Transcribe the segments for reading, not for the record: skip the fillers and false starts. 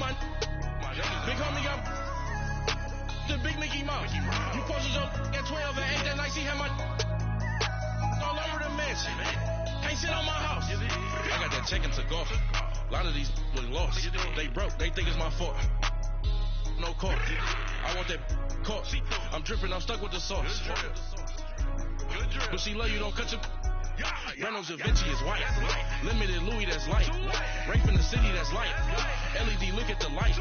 my big homie got the big Mickey Mouse. You posted your at 12 and 8 that night. She had my all over the mansion. Can't sit on my house. I got that check and took off. A lot of these look lost. They broke. They think it's my fault. No court. I want that caught. I'm dripping. I'm stuck with the sauce. But she love you. Don't cut your. Reynolds Da Vinci is white. Limited Louis, that's light. Rape in the city, that's light. LED, look at the light.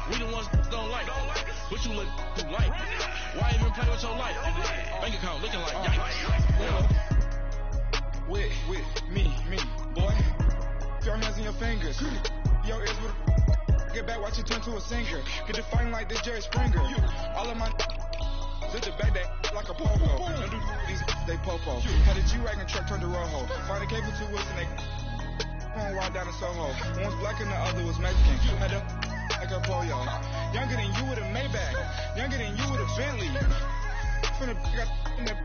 We the ones don't like. But you look too light. Why even play with your life? Bank account looking like With me, boy. Your hands in your fingers. Your ears with get back, watch it turn to a singer. Get it fighting like this Jerry Springer. All of my sit the back that like a pogo. Don't do these they popo. Had a G-Wagon truck turned to Rojo. Find a cable 2 wheels and they on ride down to Soho. One was black and the other was Mexican. Had a like a pollo. Younger than you with a Maybach. Younger than you with a Bentley. From the got in the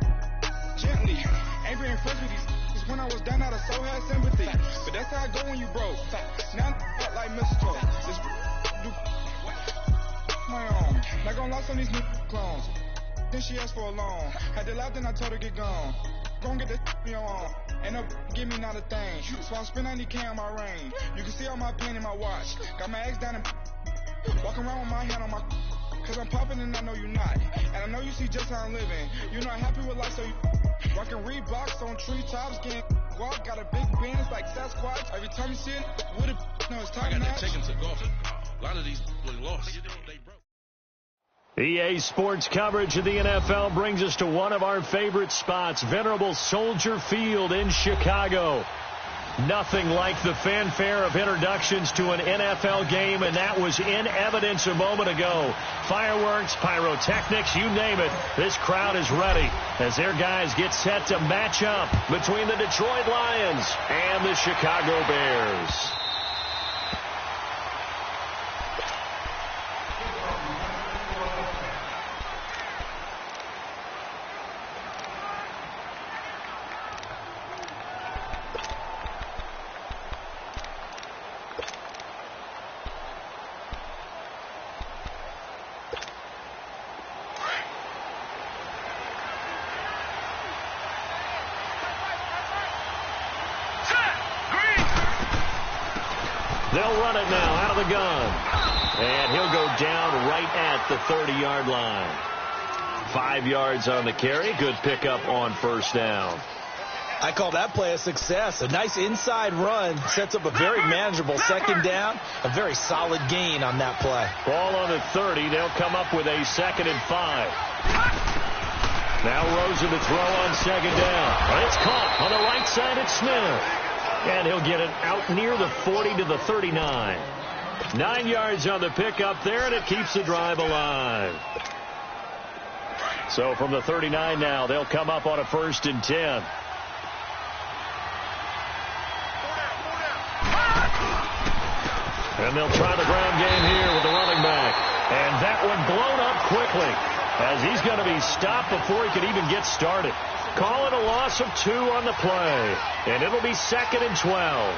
gently. Ain't being friends with these when I was down out of soul had sympathy. But that's how I go when you broke. Now I'm like mistletoe. Just do my own. Not gonna lie on these new clones. Then she asked for a loan. Had to laugh, then I told her get gone. Gon' get that me on. Ain't no give me not a thing. So I spend 90K on my ring. You can see all my pain in my watch. Got my ex down and walking around with my hand on my. Cause I'm popping and I know you not. And I know you see just how I'm living. You're not happy with life, so you rockin' Reeboks on treetops, getting walk. Got a big Benz like Sasquatch. Every time you see it, with a no, it's time. I got that taken to golf. A lot of these look lost. They broke. EA Sports coverage of the NFL brings us to one of our favorite spots, venerable Soldier Field in Chicago. Nothing like the fanfare of introductions to an NFL game, and that was in evidence a moment ago. Fireworks, pyrotechnics, you name it. This crowd is ready as their guys get set to match up between the Detroit Lions and the Chicago Bears. They'll run it now out of the gun. And he'll go down right at the 30-yard line. 5 yards on the carry. Good pickup on first down. I call that play a success. A nice inside run sets up a very manageable second down. A very solid gain on that play. Ball on the 30. They'll come up with a 2nd and 5. Now Rosen to throw on second down. And it's caught on the right side at Smith. And he'll get it out near the 40 to the 39. 9 yards on the pickup there, and it keeps the drive alive. So from the 39 now, they'll come up on a 1st and 10. And they'll try the ground game here with the running back. And that one blown up quickly as he's going to be stopped before he could even get started. Call it a loss of 2 on the play. And it'll be 2nd and 12.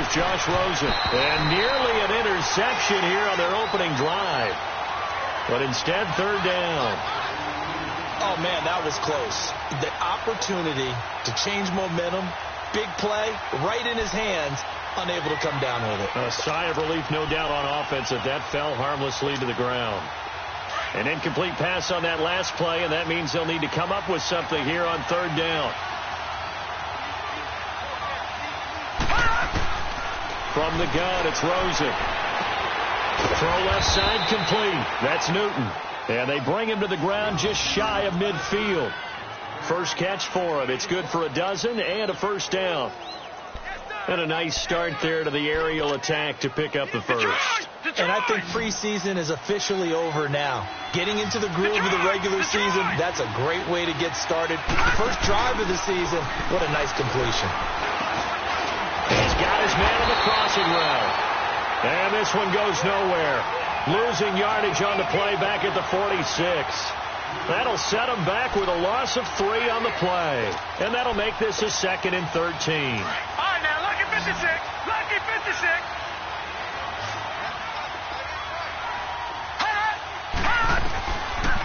Josh Rosen. And nearly an interception here on their opening drive. But instead, 3rd down. Oh, man, that was close. The opportunity to change momentum, big play, right in his hands, unable to come down with it. A sigh of relief, no doubt, on offense that fell harmlessly to the ground. An incomplete pass on that last play, and that means they'll need to come up with something here on 3rd down. From the gun, it's Rosen. Throw left side complete. That's Newton. And they bring him to the ground just shy of midfield. First catch for him. It's good for a dozen and a 1st down. And a nice start there to the aerial attack to pick up the first. And I think preseason is officially over now. Getting into the groove of the regular season, that's a great way to get started. The first drive of the season, what a nice completion. He's got his man on the crossing route. And this one goes nowhere. Losing yardage on the play back at the 46. That'll set him back with a loss of 3 on the play. And that'll make this a 2nd and 13. All right, now, lucky 56. Lucky 56.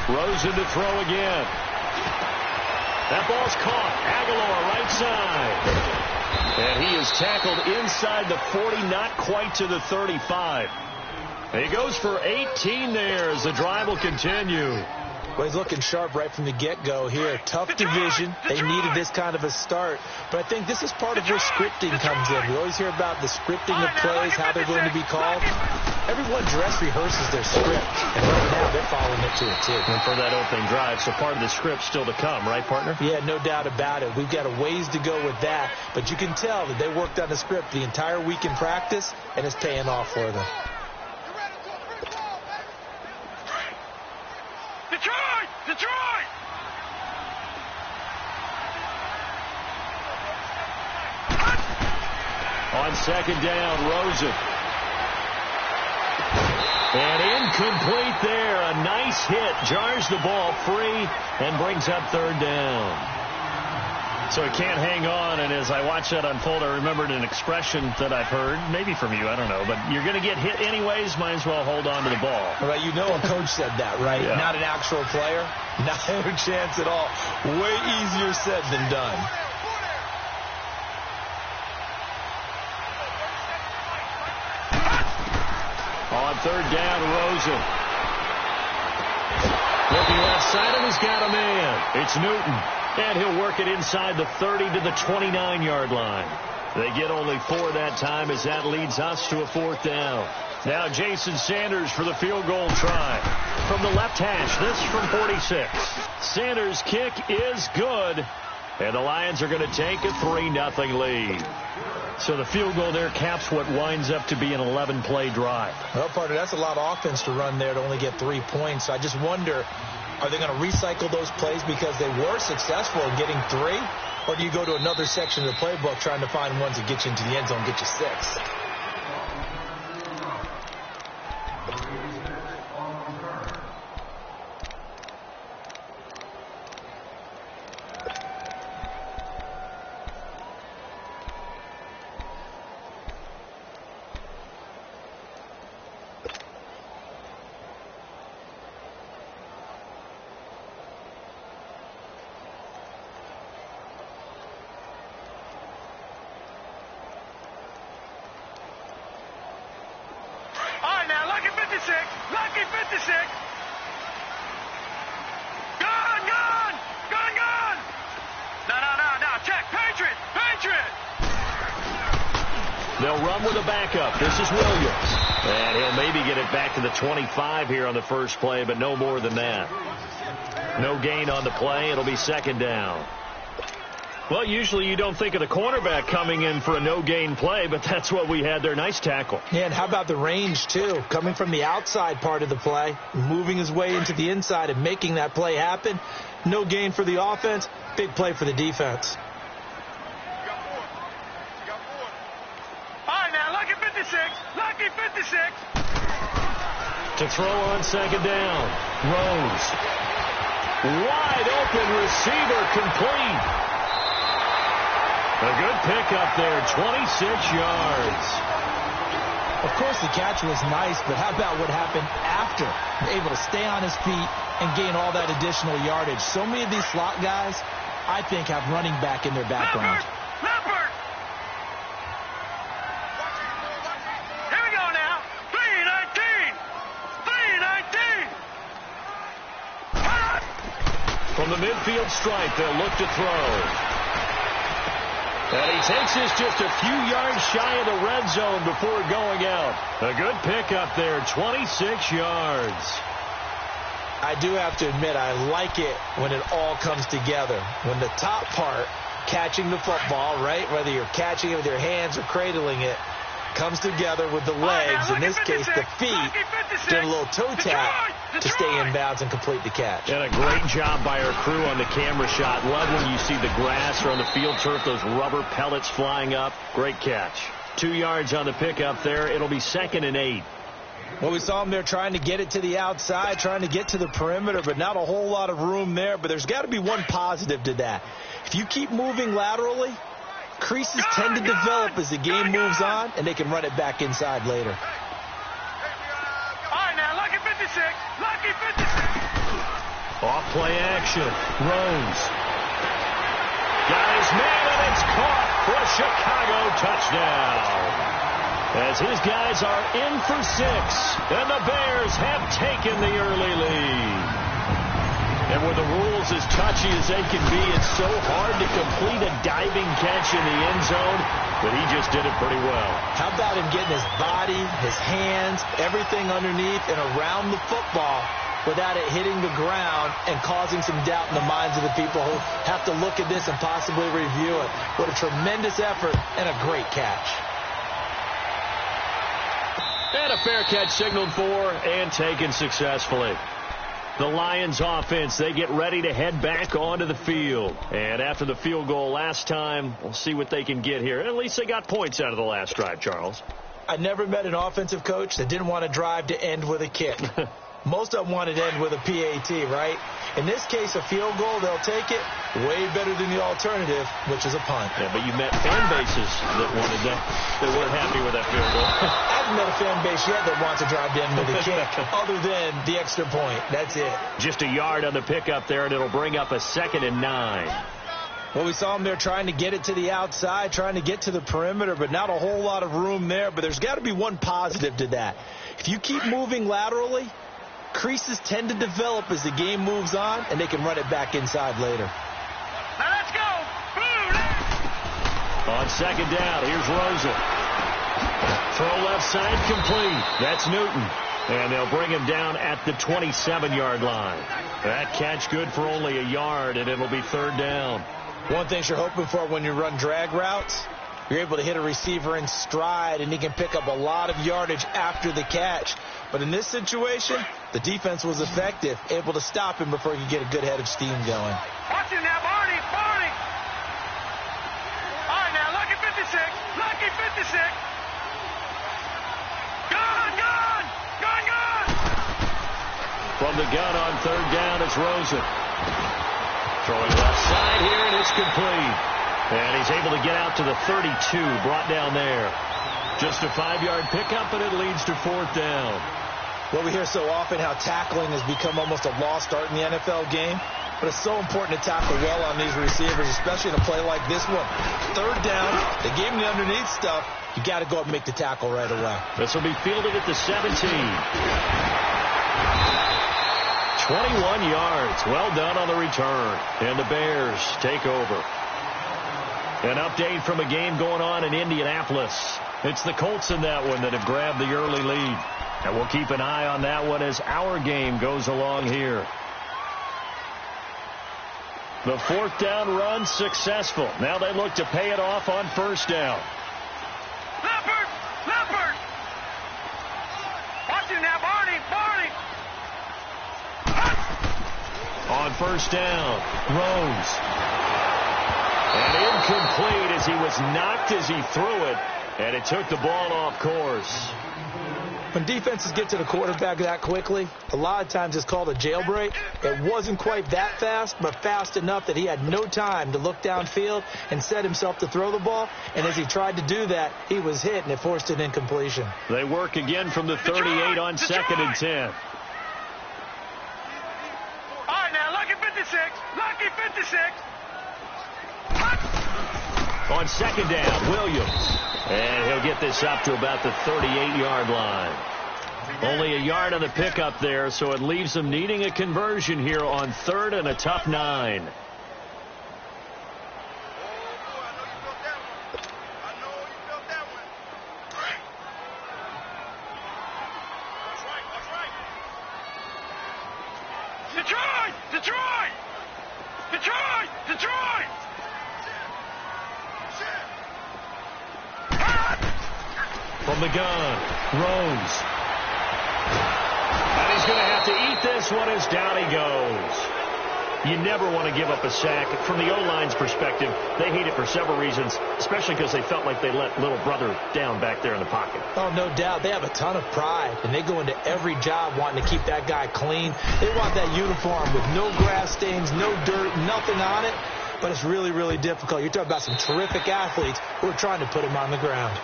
Rosen to throw again. That ball's caught. Aguilar right side. And he is tackled inside the 40, not quite to the 35. He goes for 18 there as the drive will continue. Well, he's looking sharp right from the get-go here. Tough division. They needed this kind of a start. But I think this is part of where scripting comes in. We always hear about the scripting of plays, how they're going to be called. Everyone dress rehearses their script. And right now, they're following it to a T. And for that opening drive, so part of the script still to come, right, partner? Yeah, no doubt about it. We've got a ways to go with that. But you can tell that they worked on the script the entire week in practice, and it's paying off for them. Detroit! Detroit! On second down, Rosen. And incomplete there. A nice hit. Jars the ball free and brings up 3rd down. So he can't hang on, and as I watched that unfold, I remembered an expression that I've heard, maybe from you, I don't know, but you're going to get hit anyways, might as well hold on to the ball. Right, you know a coach said that, right? Yeah. Not an actual player. Not a chance at all. Way easier said than done. On 3rd down, Rosen. Looking left side, and he's got a man. It's Newton. And he'll work it inside the 30 to the 29-yard line. They get only 4 that time as that leads us to a 4th down. Now Jason Sanders for the field goal try. From the left hash, this from 46. Sanders' kick is good. And the Lions are going to take a 3-0 lead. So the field goal there caps what winds up to be an 11-play drive. Well, partner, that's a lot of offense to run there to only get 3 points. I just wonder, are they going to recycle those plays because they were successful in getting 3? Or do you go to another section of the playbook trying to find ones that get you into the end zone, get you 6? Lucky 56. Gone. No. Check. Patriot. They'll run with a backup. This is Williams. And he'll maybe get it back to the 25 here on the first play, but no more than that. No gain on the play. It'll be 2nd down. Well, usually you don't think of the cornerback coming in for a no-gain play, but that's what we had there. Nice tackle. Yeah, and how about the range, too? Coming from the outside part of the play, moving his way into the inside and making that play happen. No gain for the offense, big play for the defense. All right, now, lucky 56. To throw on 2nd down. Rose. Wide open receiver, complete. A good pickup there, 26 yards. Of course, the catch was nice, but how about what happened after? Able to stay on his feet and gain all that additional yardage. So many of these slot guys, I think, have running back in their background. Leopard! Here we go now. 3-19. From the midfield stripe, they'll look to throw. And he takes this just a few yards shy of the red zone before going out. A good pickup there, 26 yards. I do have to admit, I like it when it all comes together. When the top part catching the football, right? Whether you're catching it with your hands or cradling it, comes together with the legs, in this case the feet, get a little toe tap to stay in bounds and complete the catch. And a great job by our crew on the camera shot. Love when you see the grass or on the field turf, those rubber pellets flying up. Great catch. 2 yards on the pickup there. It'll be 2nd and 8. Well, we saw him there trying to get it to the outside, trying to get to the perimeter, but not a whole lot of room there. But there's got to be one positive to that. If you keep moving laterally, creases tend to develop as the game moves on, and they can run it back inside later. All right, now, lucky 56. Lucky 56. Off play action. Rose. Got his man, and it's caught for a Chicago touchdown. As his guys are in for 6, and the Bears have taken the early lead. And with the rules as touchy as they can be, it's so hard to complete a diving catch in the end zone, but he just did it pretty well. How about him getting his body, his hands, everything underneath and around the football without it hitting the ground and causing some doubt in the minds of the people who have to look at this and possibly review it. What a tremendous effort and a great catch. And a fair catch signaled for and taken successfully. The Lions offense, they get ready to head back onto the field. And after the field goal last time, we'll see what they can get here. At least they got points out of the last drive, Charles. I never met an offensive coach that didn't want to drive to end with a kick. Most of them wanted to end with a PAT, right? In this case, a field goal, they'll take it. Way better than the alternative, which is a punt. Yeah, but you met fan bases that wanted that. They weren't happy with that field goal. I haven't met a fan base yet that wants to drive to end with a kick, other than the extra point. That's it. Just a yard on the pickup there, and it'll bring up a 2nd and 9. Well, we saw him there trying to get it to the outside, trying to get to the perimeter, but not a whole lot of room there. But there's got to be one positive to that. If you keep moving laterally, creases tend to develop as the game moves on, and they can run it back inside later. Now let's go. On 2nd down, here's Rosa. Throw left side complete. That's Newton. And they'll bring him down at the 27-yard line. That catch good for only a yard, and it'll be 3rd down. One thing you're hoping for when you run drag routes, you're able to hit a receiver in stride, and he can pick up a lot of yardage after the catch. But in this situation, the defense was effective, able to stop him before he could get a good head of steam going. Watch it now, Barney. Barney. All right, now, lucky 56. Lucky 56. Gun. From the gun on 3rd down, it's Rosen. Throwing left side here, and it's complete. And he's able to get out to the 32, brought down there. Just a 5-yard pickup, and it leads to 4th down. Well, we hear so often how tackling has become almost a lost art in the NFL game. But it's so important to tackle well on these receivers, especially in a play like this one. 3rd down, they gave him the underneath stuff. You got to go up and make the tackle right away. This will be fielded at the 17. 21 yards. Well done on the return. And the Bears take over. An update from a game going on in Indianapolis. It's the Colts in that one that have grabbed the early lead. And we'll keep an eye on that one as our game goes along here. The 4th down run successful. Now they look to pay it off on 1st down. Leopard. Watch it now, Barney. On 1st down, Rose. And incomplete as he was knocked as he threw it. And it took the ball off course. When defenses get to the quarterback that quickly, a lot of times it's called a jailbreak. It wasn't quite that fast, but fast enough that he had no time to look downfield and set himself to throw the ball. And as he tried to do that, he was hit, and it forced an incompletion. They work again from the 38 on 2nd and 10. All right, now, lucky 56. Lucky 56. On 2nd down, Williams. And he'll get this up to about the 38-yard line. Only a yard on the pickup there, so it leaves them needing a conversion here on 3rd and a tough 9. Detroit! From the gun, Rose. And he's going to have to eat this one as down he goes. You never want to give up a sack. From the O-line's perspective, they hate it for several reasons, especially because they felt like they let little brother down back there in the pocket. Oh, no doubt. They have a ton of pride, and they go into every job wanting to keep that guy clean. They want that uniform with no grass stains, no dirt, nothing on it. But it's really, really difficult. You're talking about some terrific athletes who are trying to put him on the ground.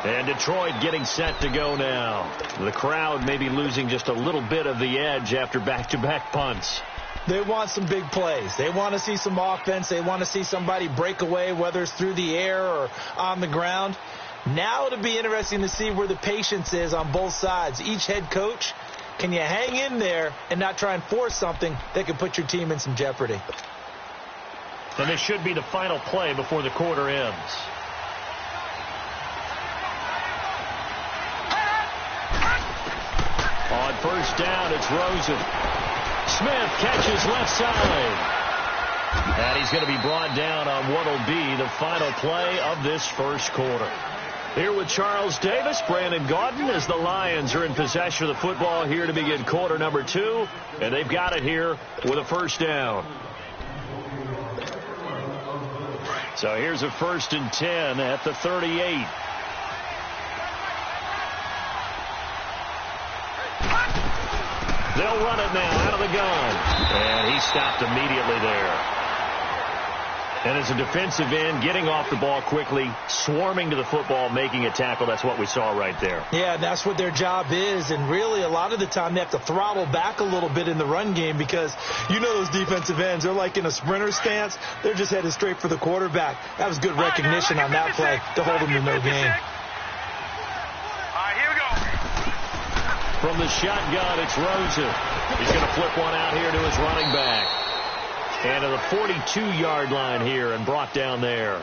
And Detroit getting set to go now. The crowd may be losing just a little bit of the edge after back-to-back punts. They want some big plays. They want to see some offense. They want to see somebody break away, whether it's through the air or on the ground. Now it'll be interesting to see where the patience is on both sides. Each head coach, can you hang in there and not try and force something that could put your team in some jeopardy? And this should be the final play before the quarter ends. On first down, it's Rosen. Smith catches left side. And he's going to be brought down on what will be the final play of this first quarter. Here with Charles Davis, Brandon Gaudin, as the Lions are in possession of the football here to begin quarter number 2. And they've got it here with a first down. So here's a 1st and 10 at the 38. They'll run it now out of the gun. And he stopped immediately there. And as a defensive end, getting off the ball quickly, swarming to the football, making a tackle, that's what we saw right there. Yeah, that's what their job is. And really, a lot of the time, they have to throttle back a little bit in the run game because you know those defensive ends, they're like in a sprinter stance. They're just headed straight for the quarterback. That was good recognition on that play to hold them to no gain. From the shotgun, it's Rosen. He's going to flip one out here to his running back. And to the 42-yard line here and brought down there.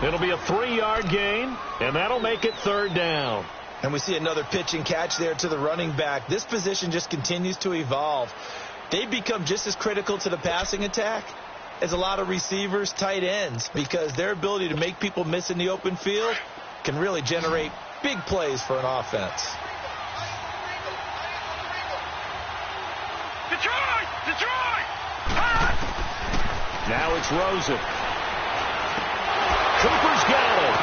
It'll be a 3-yard gain, and that'll make it 3rd down. And we see another pitch and catch there to the running back. This position just continues to evolve. They become just as critical to the passing attack as a lot of receivers, tight ends, because their ability to make people miss in the open field can really generate big plays for an offense. Detroit! Now it's Rosen. Cooper's got it.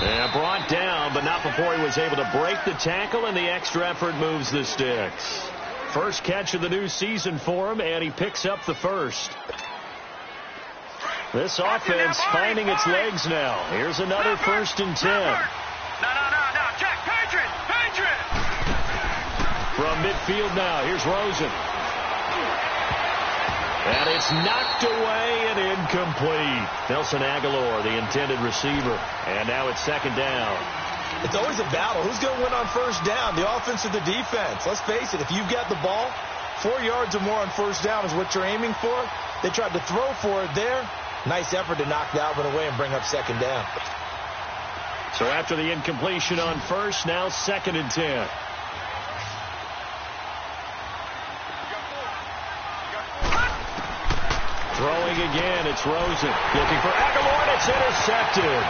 And brought down, but not before he was able to break the tackle, and the extra effort moves the sticks. First catch of the new season for him, and he picks up the first. This offense finding its legs now. Here's another 1st and 10. No, check, Patriot! From midfield now, here's Rosen. And it's knocked away and incomplete. Nelson Aguilar, the intended receiver. And now it's 2nd down. It's always a battle. Who's going to win on first down, the offense or the defense? Let's face it, if you've got the ball, 4 yards or more on first down is what you're aiming for. They tried to throw for it there. Nice effort to knock that one away and bring up 2nd down. So after the incompletion on first, now 2nd and 10. Throwing again, it's Rosen. Looking for Aguilar, and it's intercepted.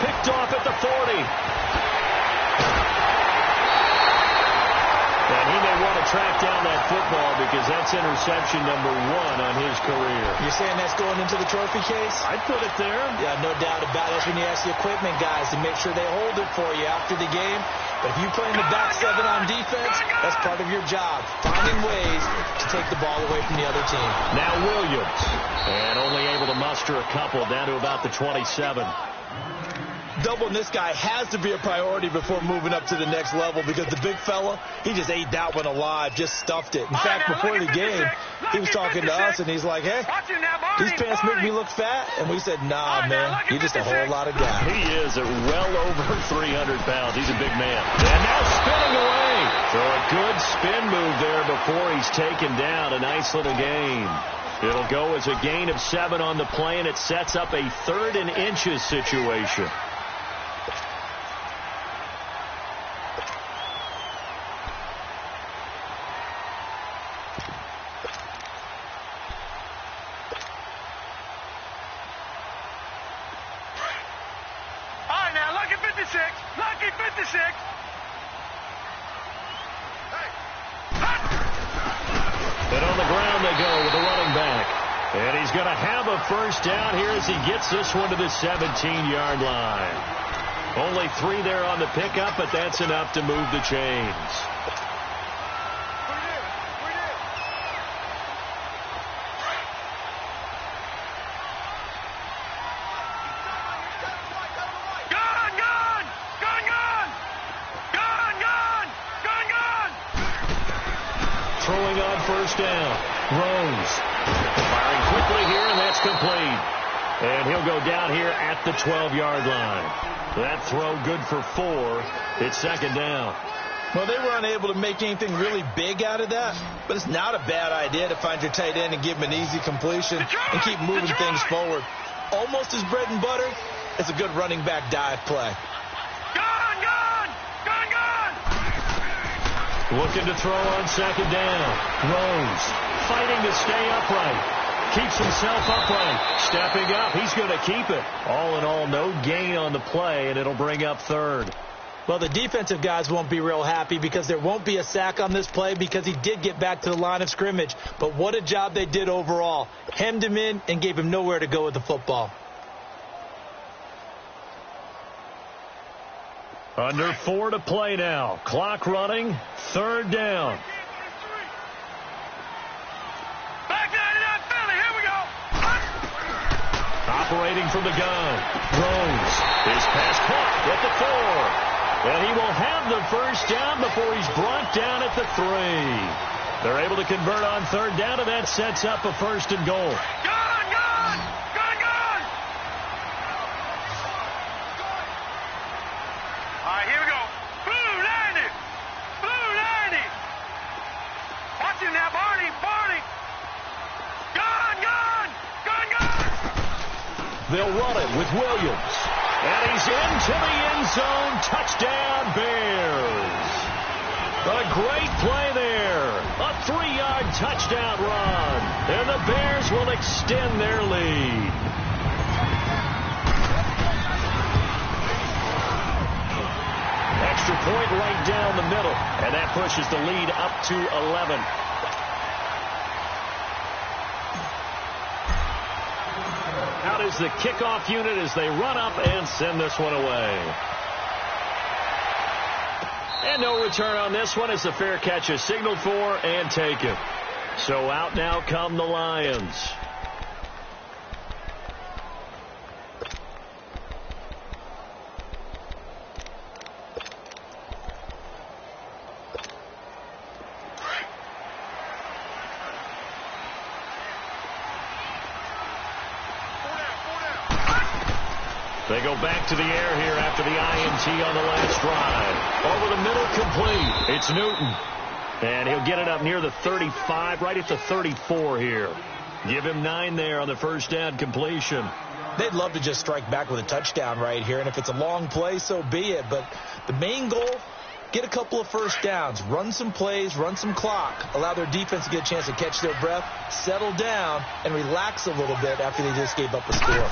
Picked off at the 40. And he may want to track down that football because that's interception number 1 on his career. You're saying that's going into the trophy case? I'd put it there. Yeah, no doubt about it. That's when you ask the equipment guys to make sure they hold it for you after the game. But if you play in the back 7 on defense, that's part of your job, finding ways to take the ball away from the other team. Now Williams, and only able to muster a couple down to about the 27. Doubling this guy has to be a priority before moving up to the next level because the big fella, he just ate that one alive, just stuffed it. In fact, before the game, he was talking to us, and he's like, hey, these pants make me look fat. And we said, nah, man, you're just a whole lot of guy. He is at well over 300 pounds. He's a big man. And now spinning away. So a good spin move there before he's taken down. A nice little gain. It'll go as a gain of 7 on the play, and it sets up a 3rd and inches situation. 56. Lucky 56. And on the ground they go with the running back. And he's going to have a first down here as he gets this one to the 17-yard line. Only 3 there on the pickup, but that's enough to move the chains. Throwing on first down. Rose. Firing quickly here, and that's complete. And he'll go down here at the 12-yard line. That throw good for 4. It's second down. Well, they were unable to make anything really big out of that, but it's not a bad idea to find your tight end and give him an easy completion and keep moving things forward. Almost as bread and butter as a good running back dive play. Looking to throw on second down. Rose fighting to stay upright. Keeps himself upright. Stepping up. He's going to keep it. All in all, no gain on the play, and it'll bring up third. Well, the defensive guys won't be real happy because there won't be a sack on this play because he did get back to the line of scrimmage. But what a job they did overall. Hemmed him in and gave him nowhere to go with the football. Under 4 to play now. Clock running. Third down. Back 99 Philly. Here we go. Operating from the gun. Rose. His pass caught at the 4. And he will have the first down before he's brought down at the 3. They're able to convert on third down, and that sets up a first and goal. All right, here we go. Blue 90. Blue 90. Watch him now, Barney. Barney. Gun. They'll run it with Williams. And he's into the end zone. Touchdown, Bears. A great play there. A 3-yard touchdown run. And the Bears will extend their lead. Extra point right down the middle. And that pushes the lead up to 11. Out is the kickoff unit as they run up and send this one away. And no return on this one as the fair catch is signaled for and taken. So out now come the Lions. They go back to the air here after the INT on the last drive. Over the middle, complete. It's Newton. And he'll get it up near the 35, right at the 34 here. Give him 9 there on the first down completion. They'd love to just strike back with a touchdown right here, and if it's a long play, so be it. But the main goal, get a couple of first downs, run some plays, run some clock, allow their defense to get a chance to catch their breath, settle down, and relax a little bit after they just gave up a score.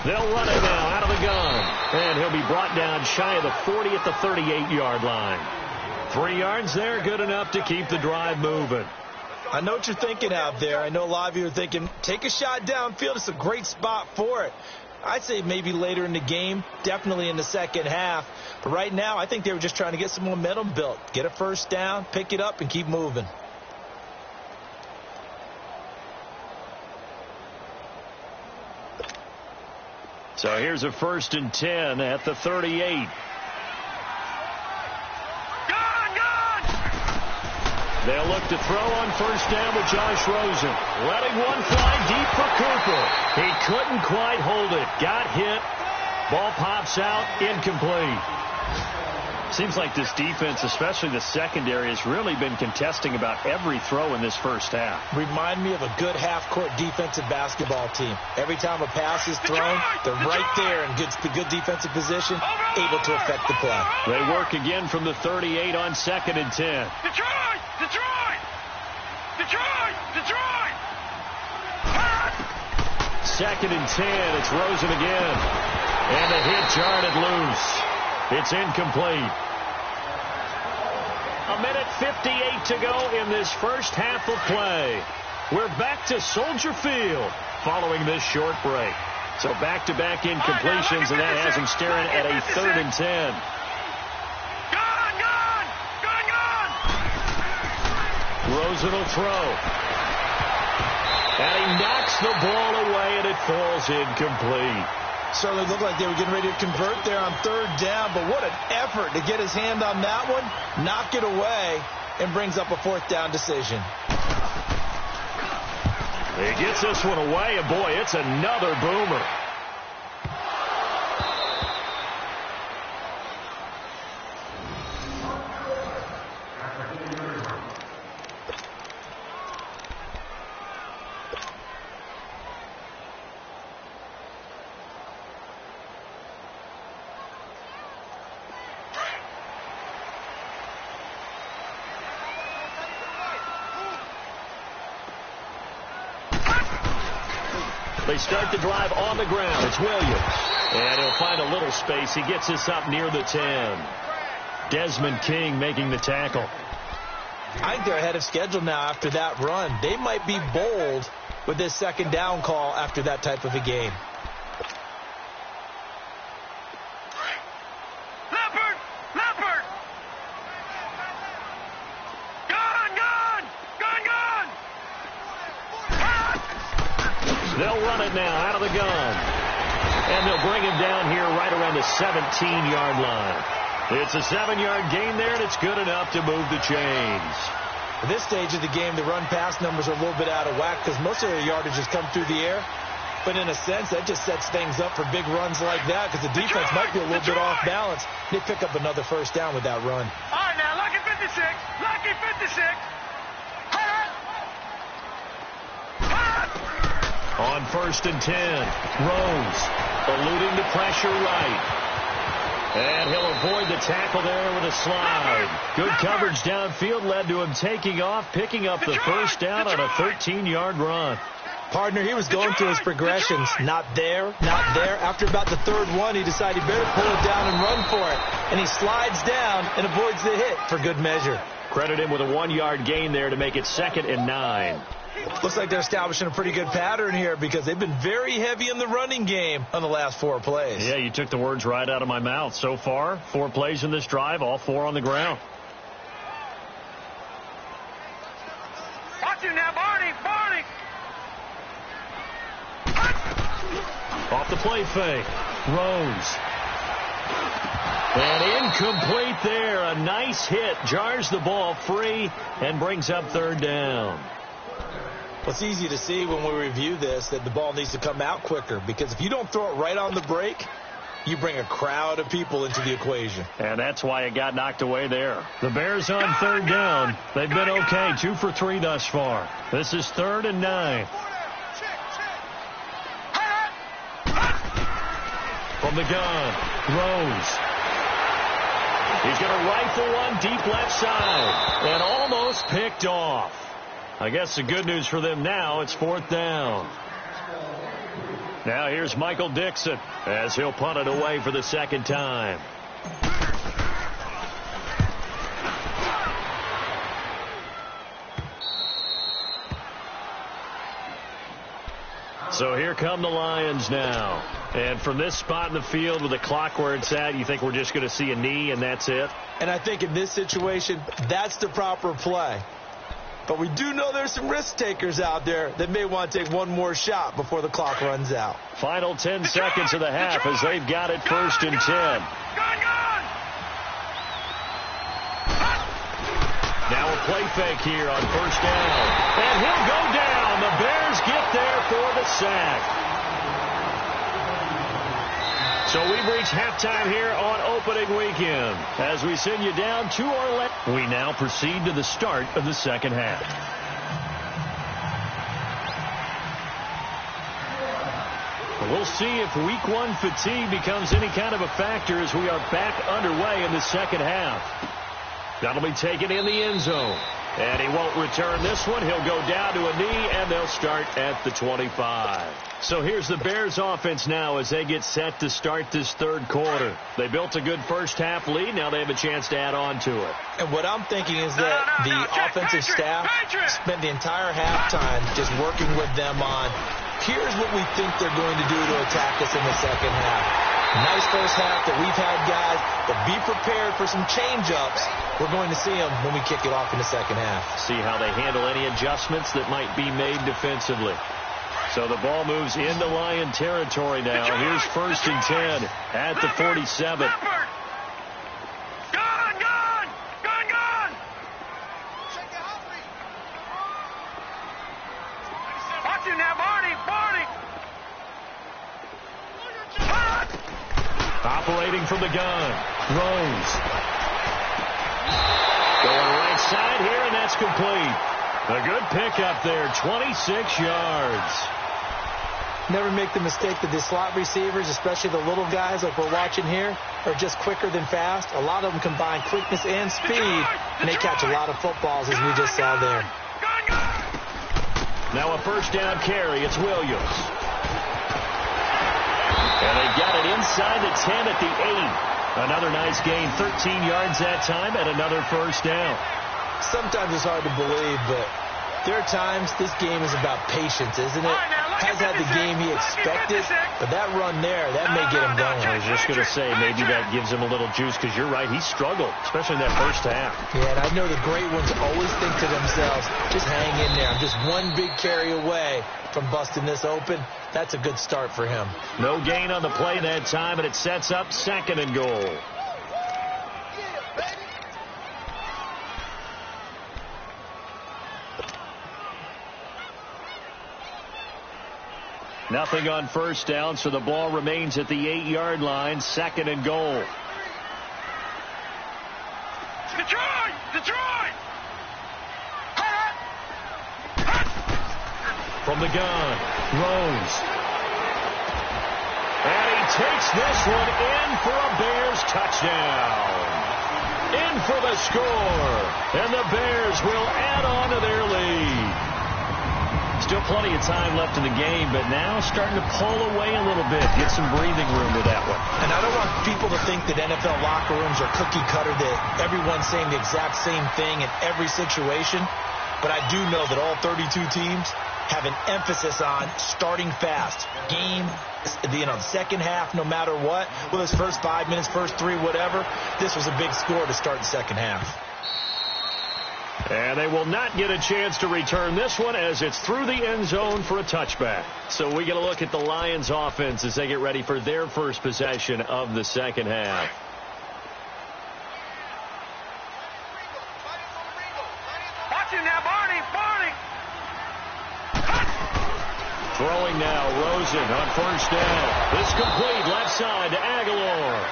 They'll run it now out of the gun. And he'll be brought down shy of the 40 at the 38-yard line. 3 yards there, good enough to keep the drive moving. I know what you're thinking out there. I know a lot of you are thinking, take a shot downfield. It's a great spot for it. I'd say maybe later in the game, definitely in the second half. But right now, I think they were just trying to get some momentum built. Get a first down, pick it up, and keep moving. So here's a 1st and 10 at the 38. They'll look to throw on first down with Josh Rosen. Letting one fly deep for Cooper. He couldn't quite hold it. Got hit. Ball pops out. Incomplete. Seems like this defense, especially the secondary, has really been contesting about every throw in this first half. Remind me of a good half-court defensive basketball team. Every time a pass is thrown, they're right there in good defensive position, able to affect the play. They work again from the 38 on 2nd and 10. Detroit! Detroit! Detroit! Detroit! 2nd and 10. It's Rosen again. And the hit jarred it loose. It's incomplete. 1:58 to go in this first half of play. We're back to Soldier Field following this short break. So back-to-back incompletions, and that has him staring at a 3rd and 10. Rosen will throw. And he knocks the ball away, and it falls incomplete. Certainly looked like they were getting ready to convert there on 3rd down, but what an effort to get his hand on that one, knock it away, and brings up a 4th down decision. He gets this one away, and boy, it's another boomer. They start the drive on the ground. It's Williams. And he'll find a little space. He gets this up near the 10. Desmond King making the tackle. I think they're ahead of schedule now after that run. They might be bold with this 2nd down call after that type of a game. They'll run it now out of the gun. And they'll bring him down here right around the 17-yard line. It's a 7-yard gain there, and it's good enough to move the chains. At this stage of the game, the run-pass numbers are a little bit out of whack because most of their yardage has come through the air. But in a sense, that just sets things up for big runs like that because the defense might be a little bit off balance. They pick up another 1st down with that run. All right, now, lucky 56. Lucky 56. On 1st and 10, Rose eluding the pressure right. And he'll avoid the tackle there with a slide. Good coverage downfield led to him taking off, picking up the 1st down on a 13-yard run. Partner, he was going through his progressions. Not there, not there. After about the 3rd one, he decided he better pull it down and run for it. And he slides down and avoids the hit for good measure. Credit him with a 1-yard gain there to make it 2nd and 9. Looks like they're establishing a pretty good pattern here because they've been very heavy in the running game on the last 4 plays. Yeah, you took the words right out of my mouth. So far, 4 plays in this drive, all 4 on the ground. Watch him now, Barney. Off the play fake. Rose. And incomplete there. A nice hit. Jars the ball free and brings up 3rd down. Well, it's easy to see when we review this that the ball needs to come out quicker because if you don't throw it right on the break, you bring a crowd of people into the equation. And that's why it got knocked away there. The Bears on 3rd down. They've been okay. 2 for 3 thus far. This is 3rd and 9. From the gun, Rose. He's going to rifle one deep left side and almost picked off. I guess the good news for them now, it's 4th down. Now here's Michael Dixon as he'll punt it away for the 2nd time. So here come the Lions now. And from this spot in the field with the clock where it's at, you think we're just going to see a knee and that's it? And I think in this situation, that's the proper play. But we do know there's some risk takers out there that may want to take one more shot before the clock runs out. Final 10 seconds of the half as they've got it 1st and 10. Now a play fake here on 1st down. And he'll go down. The Bears get there for the sack. So we've reached halftime here on opening weekend. As we send you down 2 or less, we now proceed to the start of the 2nd half. We'll see if week 1 fatigue becomes any kind of a factor as we are back underway in the 2nd half. That'll be taken in the end zone. And he won't return this one. He'll go down to a knee, and they'll start at the 25. So here's the Bears offense now as they get set to start this third quarter. They built a good first-half lead. Now they have a chance to add on to it. And what I'm thinking is that the offensive staff spent the entire halftime just working with them on, here's what we think they're going to do to attack us in the second half. Nice first half that we've had, guys, but be prepared for some change-ups. We're going to see them when we kick it off in the second half. See how they handle any adjustments that might be made defensively. So the ball moves into Lion territory now. Here's 1st and 10 at the 47. Watch him now, Barney. Operating from the gun. Rose. Going right side here, and that's complete. A good pickup there, 26 yards. Never make the mistake that the slot receivers, especially the little guys like we're watching here, are just quicker than fast. A lot of them combine quickness and speed, and they catch a lot of footballs, as we just saw there. Now a first down carry. It's Williams. And they got it inside the 10 at the 8. Another nice gain, 13 yards that time, and another first down. Sometimes it's hard to believe, but there are times this game is about patience, isn't it? Has had the game he expected, but that run there, that may get him going. I was just going to say, maybe that gives him a little juice, because you're right, he struggled, especially in that first half. Yeah, and I know the great ones always think to themselves, just hang in there. I'm just one big carry away from busting this open. That's a good start for him. No gain on the play that time, and it sets up 2nd and goal. Nothing on first down, so the ball remains at the 8-yard line. 2nd and goal. Detroit! From the gun, Rose. And he takes this one in for a Bears touchdown. In for the score. And the Bears will add on to their lead. Still plenty of time left in the game, but now starting to pull away a little bit. Get some breathing room with that one. And I don't want people to think that NFL locker rooms are cookie cutter, that everyone's saying the exact same thing in every situation. But I do know that all 32 teams have an emphasis on starting fast. Game, the second half, no matter what. Well, this first 5 minutes, first 3, whatever. This was a big score to start the second half. And they will not get a chance to return this one as it's through the end zone for a touchback. So we get a look at the Lions offense as they get ready for their first possession of the second half. Watch him now, Barney. Throwing now, Rosen on first down. This complete left side to Aguilar.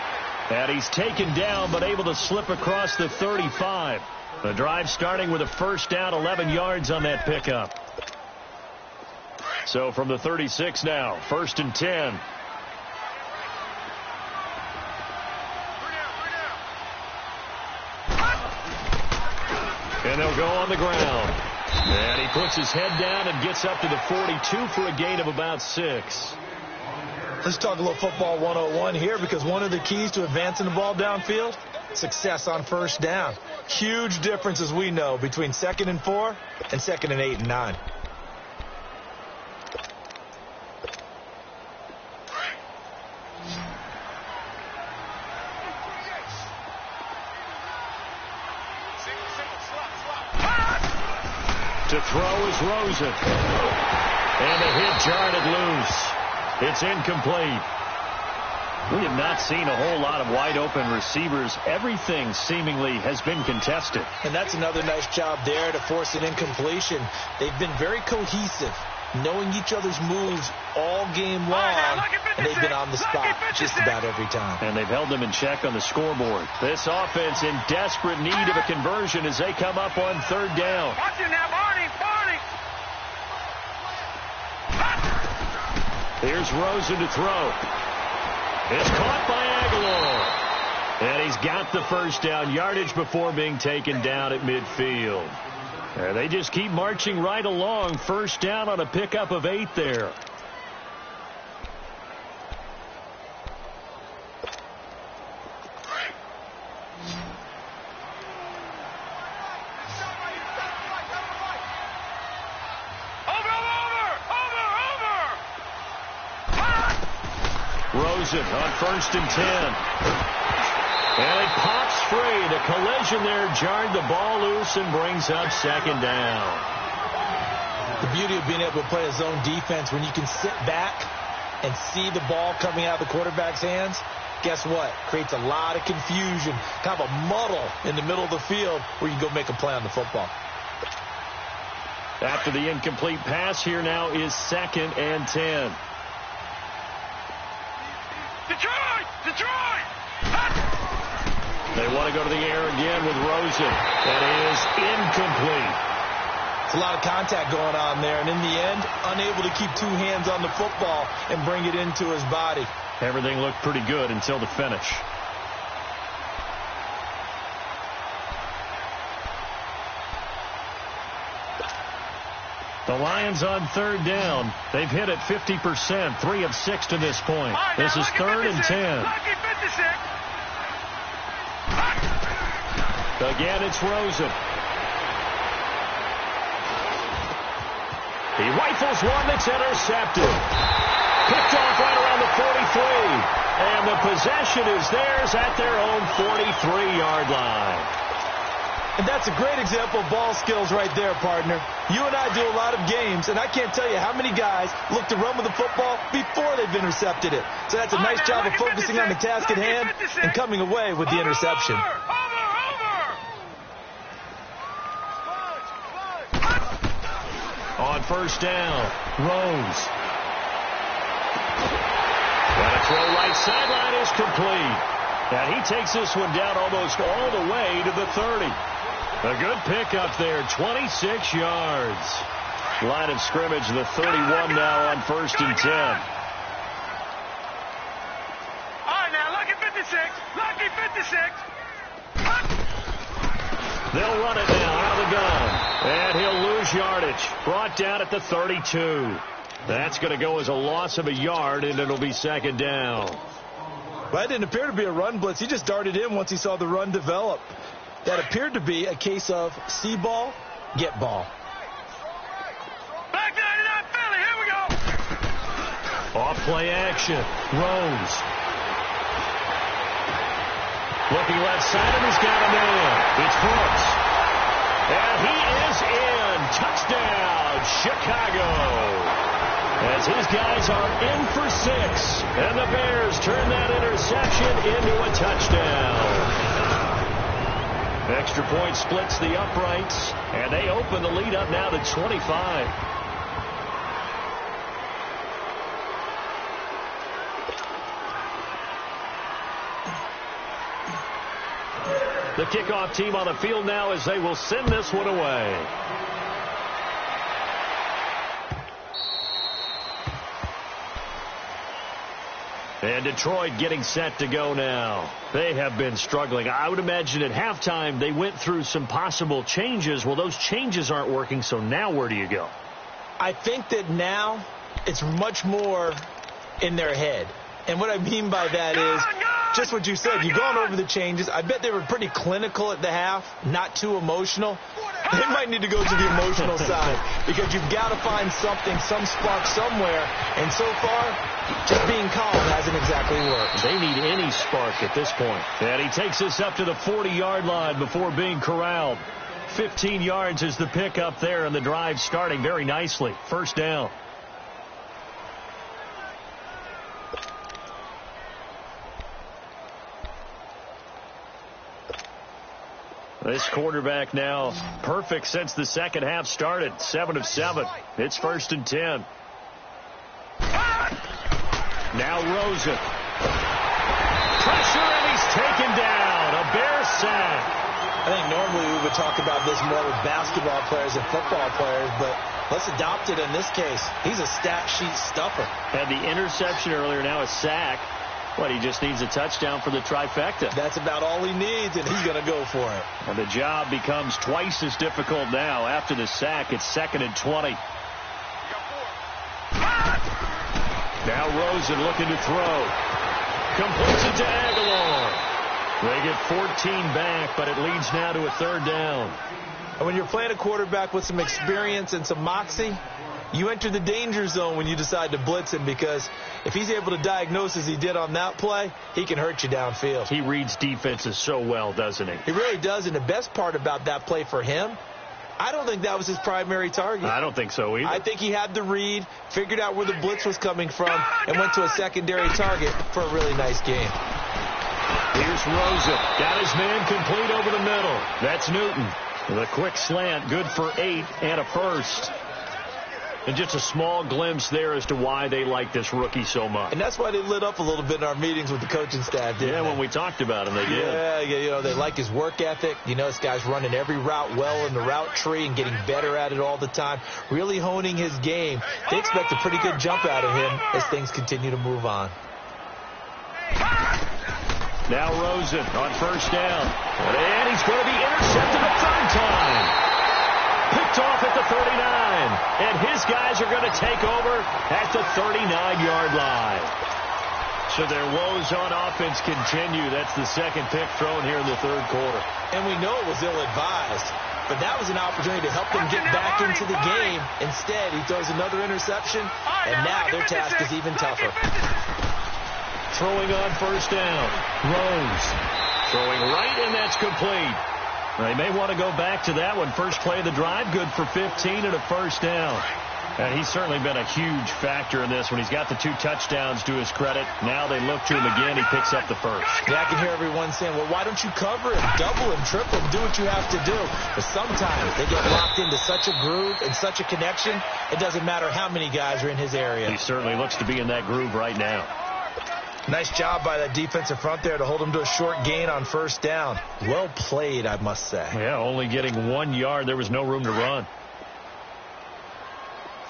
And he's taken down but able to slip across the 35. The drive starting with a first down, 11 yards on that pickup. So from the 36 now, 1st and 10. And they'll go on the ground. And he puts his head down and gets up to the 42 for a gain of about 6. Let's talk a little football 101 here, because one of the keys to advancing the ball downfield, success on first down. Huge difference, as we know, between 2nd and 4 and 2nd and 8 and 9. To throw is Rosen. And a hit jarred it loose. It's incomplete. We have not seen a whole lot of wide-open receivers. Everything seemingly has been contested. And that's another nice job there to force an incompletion. They've been very cohesive, knowing each other's moves all game long, and they've been on the spot just about every time. And they've held them in check on the scoreboard. This offense in desperate need of a conversion as they come up on 3rd down. Watch him now, Barney. Here's Rosen to throw. It's caught by Aguilar. And he's got the first down, yardage before being taken down at midfield. They just keep marching right along. First down on a pickup of 8 there. Rosen on 1st and 10. And it pops free. The collision there jarred the ball loose and brings up 2nd down. The beauty of being able to play a zone defense, when you can sit back and see the ball coming out of the quarterback's hands, guess what? Creates a lot of confusion, kind of a muddle in the middle of the field where you can go make a play on the football. After the incomplete pass, here now is 2nd and 10. Detroit! They want to go to the air again with Rosen. That is incomplete. It's a lot of contact going on there, and in the end, unable to keep 2 hands on the football and bring it into his body. Everything looked pretty good until the finish. The Lions on 3rd down. They've hit it 50%, 3 of 6 to this point. This is 3rd and 10. Again, it's Rosen. He rifles one that's intercepted. Picked off right around the 43. And the possession is theirs at their own 43-yard line. And that's a great example of ball skills right there, partner. You and I do a lot of games, and I can't tell you how many guys look to run with the football before they've intercepted it. So that's a nice job of focusing on the task at hand and coming away with the interception. On 1st down, Rose. Got a throw right sideline is complete. And he takes this one down almost all the way to the 30. A good pickup there, 26 yards. Line of scrimmage, the 31 now on 1st and 10. All right, now, lucky 56. Lucky 56. They'll run it now out of the gun. And he'll lose yardage. Brought down at the 32. That's going to go as a loss of a yard, and it'll be 2nd down. Well, that didn't appear to be a run blitz. He just darted in once he saw the run develop. That appeared to be a case of see ball, get ball. Back 99 Philly, here we go. Off play action. Rose. Looking left side, and he's got a man. It's Brooks. And he is in. Touchdown, Chicago. As his guys are in for 6. And the Bears turn that interception into a touchdown. Extra point splits the uprights, and they open the lead up now to 25. The kickoff team on the field now as they will send this one away. And Detroit getting set to go now. They have been struggling. I would imagine at halftime they went through some possible changes. Well, those changes aren't working, so now where do you go? I think that now it's much more in their head. And what I mean by that is just what you said. You've gone over the changes. I bet they were pretty clinical at the half, not too emotional. They might need to go to the emotional side because you've got to find something, some spark somewhere. And so far, just being calm hasn't exactly worked. They need any spark at this point. And he takes us up to the 40-yard line before being corralled. 15 yards is the pickup there, and the drive starting very nicely. 1st down. This quarterback now perfect since the second half started. 7 of 7. It's 1st and 10. Now Rosen. Pressure, and he's taken down. A Bear sack. I think normally we would talk about this more with basketball players and football players, but let's adopt it in this case. He's a stat sheet stuffer. Had the interception earlier, now a sack. Well, he just needs a touchdown for the trifecta. That's about all he needs, and he's going to go for it. And the job becomes twice as difficult now. After the sack, it's 2nd and 20. Now Rosen looking to throw. Completes it to Aguilar. They get 14 back, but it leads now to a 3rd down. And when you're playing a quarterback with some experience and some moxie, you enter the danger zone when you decide to blitz him, because if he's able to diagnose as he did on that play, he can hurt you downfield. He reads defenses so well, doesn't he? He really does, and the best part about that play for him, I don't think that was his primary target. I don't think so either. I think he had the read, figured out where the blitz was coming from, and went to a secondary target for a really nice game. Here's Rosen. Got his man complete over the middle. That's Newton. The quick slant, good for 8 and a first. And just a small glimpse there as to why they like this rookie so much. And that's why they lit up a little bit in our meetings with the coaching staff, didn't they? When we talked about him, they did. Yeah, they like his work ethic. This guy's running every route well in the route tree and getting better at it all the time, really honing his game. They expect a pretty good jump out of him as things continue to move on. Now Rosen on 1st down. And he's going to be intercepted a 3rd time. Picked off at the 39, and his guys are going to take over at the 39-yard line. So their woes on offense continue. That's the 2nd pick thrown here in the 3rd quarter. And we know it was ill-advised, but that was an opportunity to help them get back into the game. Instead, he throws another interception, and now their task is even tougher. Throwing on 1st down, Rose. Throwing right, and that's complete. They may want to go back to that one. First play of the drive, good for 15 and a 1st down. And he's certainly been a huge factor in this when he's got the 2 touchdowns to his credit. Now they look to him again. He picks up the 1st. Yeah, I can hear everyone saying, well, why don't you cover him, double him, triple him, do what you have to do. But sometimes they get locked into such a groove and such a connection, it doesn't matter how many guys are in his area. He certainly looks to be in that groove right now. Nice job by that defensive front there to hold him to a short gain on 1st down. Well played, I must say. Yeah, only getting 1 yard. There was no room to run.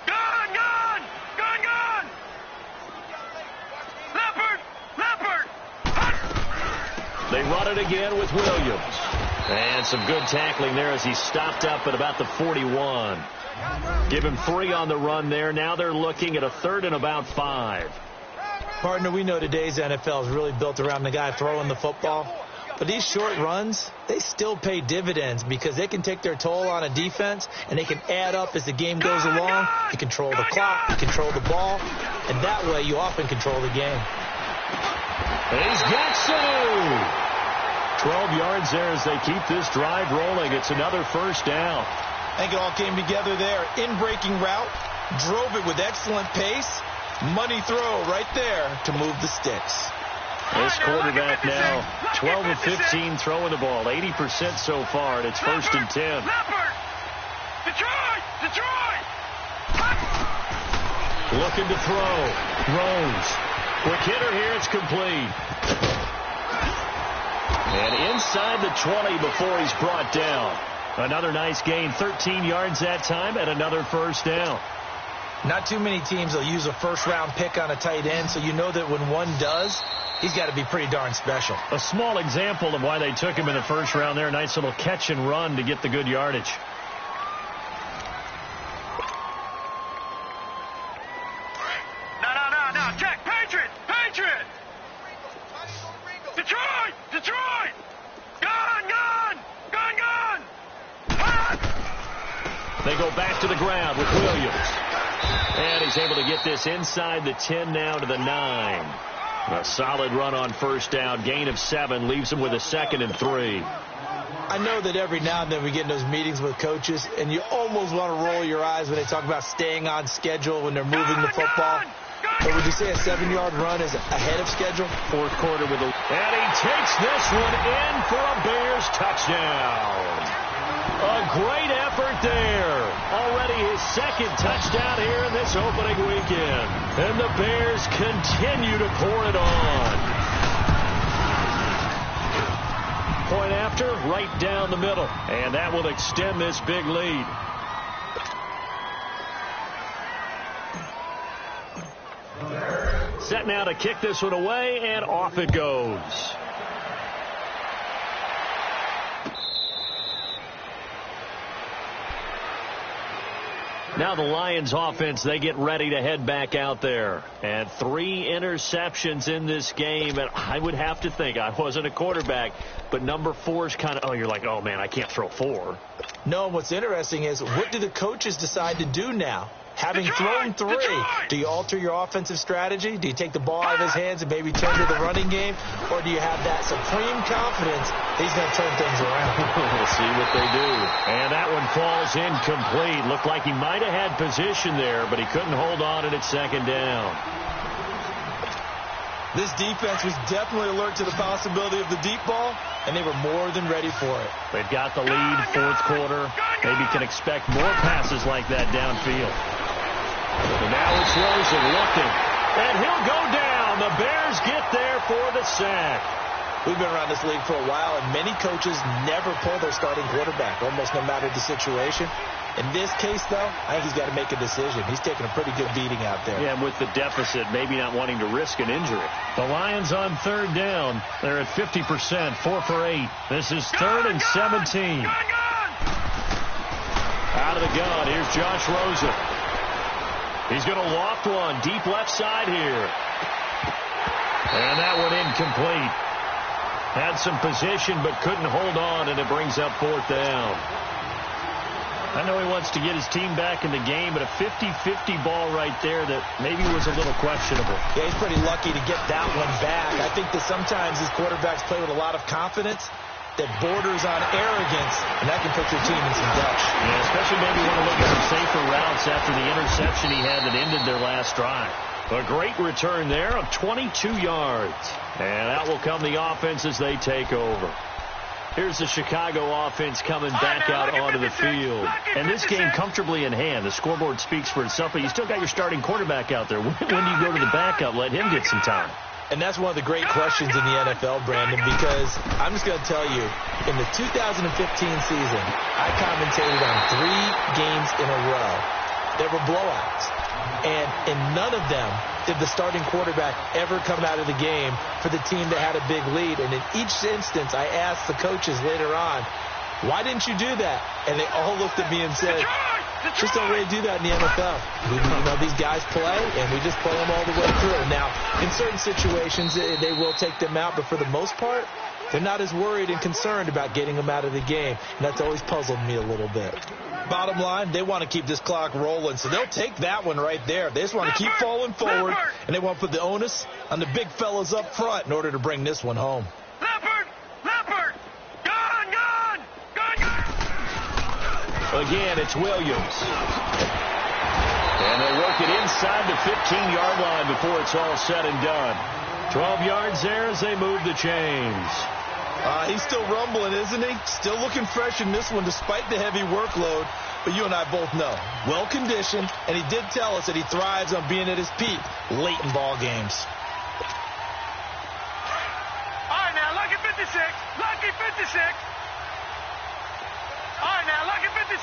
Gone! Leopard! They run it again with Williams. And some good tackling there as he stopped up at about the 41. Give him 3 on the run there. Now they're looking at a 3rd and about 5. Partner, we know today's NFL is really built around the guy throwing the football. But these short runs, they still pay dividends because they can take their toll on a defense, and they can add up as the game goes along. You control the clock, you control the ball, and that way you often control the game. He's got Sanu. 12 yards there as they keep this drive rolling. It's another 1st down. I think it all came together there. In-breaking route, drove it with excellent pace. Money throw right there to move the sticks. This quarterback now 12 of 15 throwing the ball, 80% so far, and it's 1st and 10. Detroit! Looking to throw. Rose. Quick hitter here, it's complete. And inside the 20 before he's brought down. Another nice gain, 13 yards that time, and another 1st down. Not too many teams will use a 1st-round pick on a tight end, so you know that when one does, he's got to be pretty darn special. A small example of why they took him in the 1st round there. Nice little catch and run to get the good yardage. No. Check. Patriot. Detroit. Gone. They go back to the ground with Williams. And he's able to get this inside the 10 now to the 9. A solid run on 1st down. Gain of 7 leaves him with a 2nd and 3. I know that every now and then we get in those meetings with coaches, and you almost want to roll your eyes when they talk about staying on schedule when they're moving the football. But would you say a 7-yard run is ahead of schedule? 4th quarter with a... And he takes this one in for a Bears touchdown. A great effort there. Already his 2nd touchdown here in this opening weekend. And the Bears continue to pour it on. Point after, right down the middle. And that will extend this big lead. set now to kick this one away, and off it goes. Now the Lions offense, they get ready to head back out there. And 3 interceptions in this game. And I would have to think, I wasn't a quarterback, but number 4 is kind of, oh, you're like, oh, man, I can't throw 4. No, what's interesting is what do the coaches decide to do now? Having thrown 3, do you alter your offensive strategy? Do you take the ball out of his hands and maybe turn to the running game? Or do you have that supreme confidence that he's going to turn things around? We'll see what they do. And that one falls incomplete. Looked like he might have had position there, but he couldn't hold on and it's second down. This defense was definitely alert to the possibility of the deep ball, and they were more than ready for it. They've got the lead, fourth quarter. Maybe can expect more passes like that downfield. And now it's Rosen looking, and he'll go down. The Bears get there for the sack. We've been around this league for a while, and many coaches never pull their starting quarterback, almost no matter the situation. In this case, though, I think he's got to make a decision. He's taking a pretty good beating out there. Yeah, and with the deficit, maybe not wanting to risk an injury. The Lions on third down. They're at 50%, 4 for 8. This is 3rd and 17. Out of the gun, here's Josh Rosen. He's going to loft one, deep left side here. And that one incomplete. Had some position, but couldn't hold on, and it brings up 4th down. I know he wants to get his team back in the game, but a 50-50 ball right there that maybe was a little questionable. Yeah, he's pretty lucky to get that one back. I think that sometimes these quarterbacks play with a lot of confidence that borders on arrogance, and that can put your team in some dutch. Yeah, especially maybe want to look at some safer routes after the interception he had that ended their last drive. A great return there of 22 yards. And out will come the offense as they take over. Here's the Chicago offense coming back out onto the field. And this game comfortably in hand. The scoreboard speaks for itself, but you still got your starting quarterback out there. When do you go to the backup? Let him get some time. And that's one of the great questions in the NFL, Brandon, because I'm just going to tell you, in the 2015 season, I commentated on 3 games in a row. There were blowouts. And in none of them did the starting quarterback ever come out of the game for the team that had a big lead. And in each instance, I asked the coaches later on, why didn't you do that? And they all looked at me and said, just don't really do that in the NFL. These guys play, and we just play them all the way through. Now, in certain situations, they will take them out, but for the most part, they're not as worried and concerned about getting them out of the game. And that's always puzzled me a little bit. Bottom line, they want to keep this clock rolling, so they'll take that one right there. They just want to keep falling forward, and they want to put the onus on the big fellas up front in order to bring this one home. Leopard! Gone! Again, it's Williams. And they work it inside the 15-yard line before it's all said and done. 12 yards there as they move the chains. He's still rumbling, isn't he? Still looking fresh in this one despite the heavy workload. But you and I both know, well-conditioned, and he did tell us that he thrives on being at his peak late in ball games. All right, now, lucky 56. All right, now, lucky 56.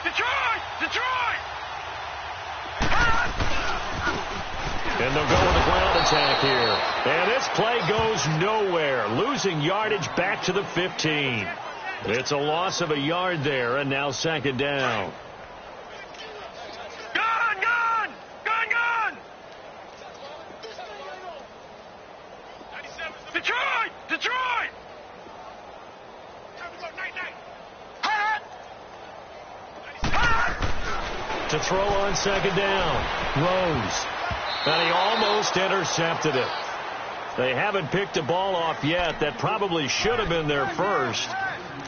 Detroit! And they'll go with the ground attack here. And this play goes nowhere. Losing yardage back to the 15. It's a loss of a yard there, and now second down. Gone! Detroit! To throw on second down. Rose. And he almost intercepted it. They haven't picked a ball off yet. That probably should have been their first.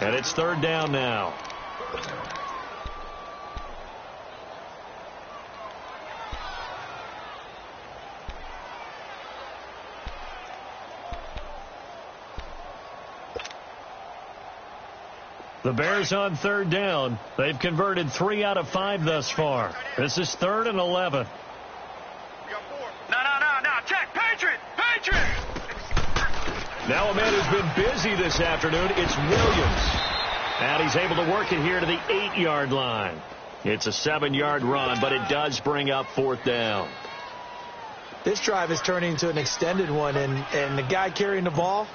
And it's third down now. The Bears on third down. They've converted 3 out of 5 thus far. This is 3rd and 11. No. Check. Patriot! Now a man who's been busy this afternoon, it's Williams. And he's able to work it here to the 8-yard line. It's a 7-yard run, but it does bring up 4th down. This drive is turning into an extended one, and the guy carrying the ball,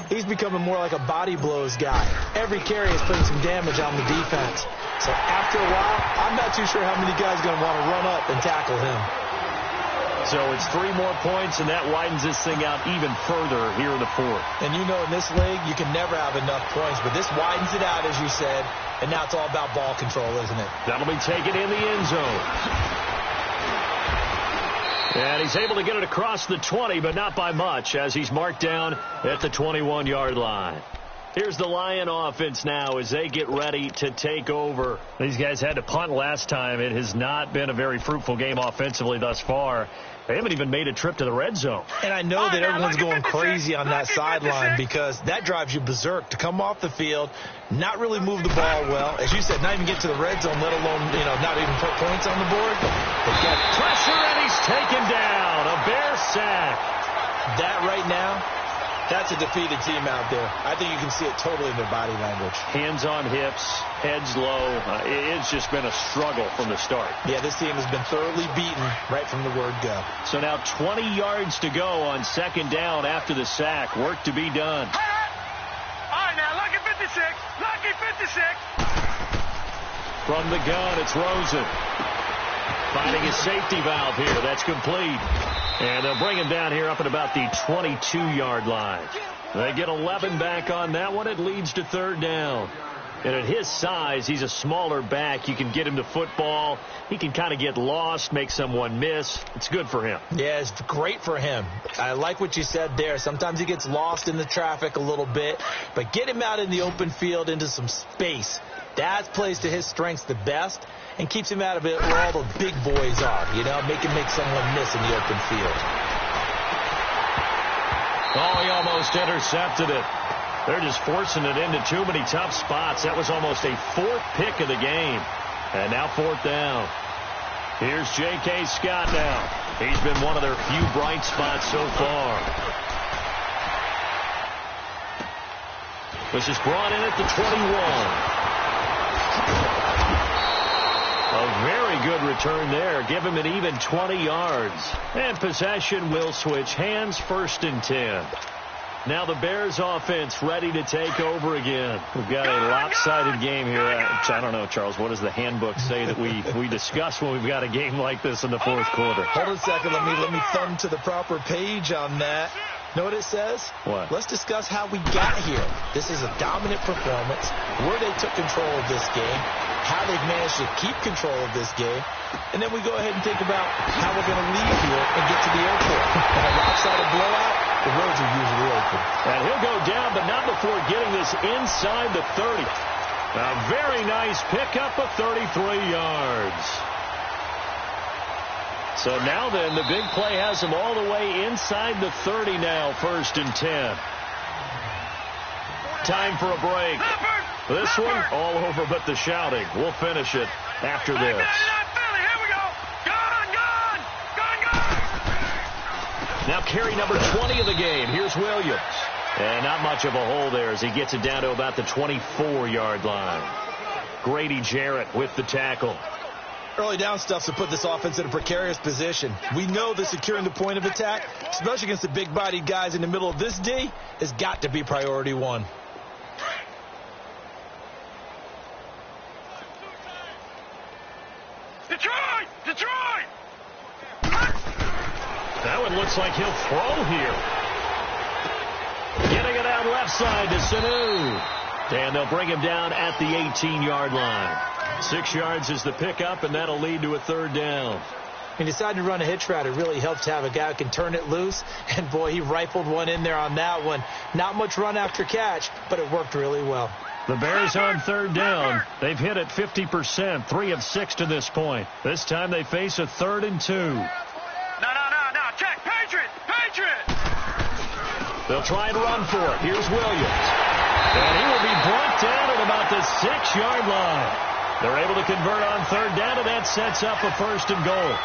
he's becoming more like a body blows guy. Every carry is putting some damage on the defense. So after a while, I'm not too sure how many guys are going to want to run up and tackle him. So it's 3 more points, and that widens this thing out even further here in the 4th. And you know in this league, you can never have enough points, but this widens it out, as you said, and now it's all about ball control, isn't it? That'll be taken in the end zone. And he's able to get it across the 20, but not by much, as he's marked down at the 21-yard line. Here's the Lion offense now as they get ready to take over. These guys had to punt last time. It has not been a very fruitful game offensively thus far. They haven't even made a trip to the red zone. And I know that everyone's going crazy on that sideline because that drives you berserk to come off the field, not really move the ball well. As you said, not even get to the red zone, let alone, not even put points on the board. They get pressure, and he's taken down. A Bear sack. That right now, that's a defeated team out there. I think you can see it totally in their body language. Hands on hips, heads low. It's just been a struggle from the start. Yeah, this team has been thoroughly beaten right from the word go. So now 20 yards to go on 2nd down after the sack. Work to be done. All right, now, lucky 56. Lucky 56. From the gun, it's Rosen. Finding his safety valve here. That's complete. And they'll bring him down here up at about the 22-yard line. They get 11 back on that one. It leads to 3rd down. And at his size, he's a smaller back. You can get him to football. He can kind of get lost, make someone miss. It's good for him. Yeah, it's great for him. I like what you said there. Sometimes he gets lost in the traffic a little bit. But get him out in the open field into some space. That plays to his strengths the best and keeps him out of it where all the big boys are. Make him make someone miss in the open field. Oh, he almost intercepted it. They're just forcing it into too many tough spots. That was almost a 4th pick of the game. And now 4th down. Here's J.K. Scott now. He's been one of their few bright spots so far. This is brought in at the 21. A very good return there. Give him an even 20 yards. And possession will switch hands, 1st and 10. Now the Bears offense ready to take over again. We've got a lopsided game here. I don't know, Charles, what does the handbook say that we discuss when we've got a game like this in the 4th quarter? Hold on a second. Let me thumb to the proper page on that. Know what it says? What? Let's discuss how we got here. This is a dominant performance, where they took control of this game, how they've managed to keep control of this game, and then we go ahead and think about how we're going to leave here and get to the airport. In a lopsided blowout, the roads are usually open. And he'll go down, but not before getting this inside the 30. A very nice pickup of 33 yards. So now then, the big play has him all the way inside the 30 now, 1st and 10. Time for a break. This one, all over but the shouting. We'll finish it after this. Now carry number 20 of the game. Here's Williams. And not much of a hole there as he gets it down to about the 24-yard line. Grady Jarrett with the tackle. Early down stuff to put this offense in a precarious position. We know that securing the point of attack, especially against the big-bodied guys in the middle of this D, has got to be priority 1. Detroit! Detroit! That one looks like he'll throw here. Getting it out left side to Sanu. And they'll bring him down at the 18-yard line. 6 yards is the pickup, and that'll lead to a 3rd down. He decided to run a hitch route. It really helps to have a guy who can turn it loose. And, boy, he rifled one in there on that one. Not much run after catch, but it worked really well. The Bears on 3rd down. They've hit it 50%, 3 of 6 to this point. This time they face a 3rd and 2. No. Check. Patriot! They'll try and run for it. Here's Williams. And he will be brought down at about the 6-yard line. They're able to convert on 3rd down, and that sets up a 1st and goal.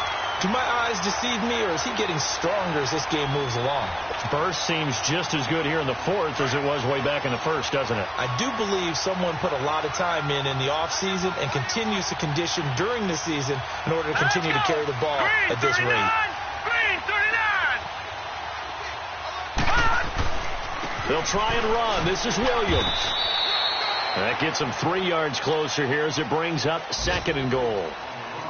Do my eyes deceive me, or is he getting stronger as this game moves along? Burst seems just as good here in the fourth as it was way back in the first, doesn't it? I do believe someone put a lot of time in the offseason and continues to condition during the season in order to continue to carry the ball at this rate. They'll try and run. This is Williams. That gets him 3 yards closer here as it brings up 2nd and goal.